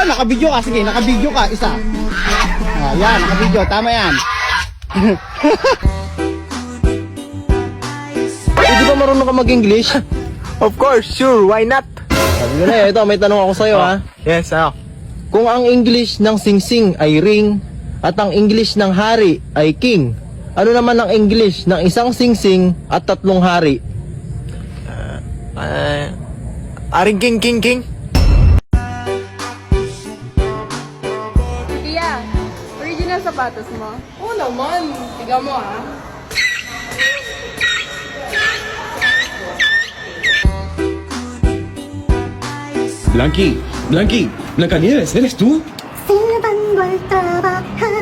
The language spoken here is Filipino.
Nakabidyo ka. Sige, nakabidyo ka. Isa. Yan, nakabidyo. Tama yan. Di ba marunong ka mag-English? Of course, sure, why not? Sabi ko na, ito, may tanong ako sa'yo, ha? Yes, Kung ang English ng singsing ay ring, at ang English ng hari ay king, ano naman ang English ng isang singsing at tatlong hari? Aring king. Tia, original sapatos mo? Oo naman. Tiga mo ah. Blanqui, Blancanieves, ¿eres tú? Silbando al trabajar.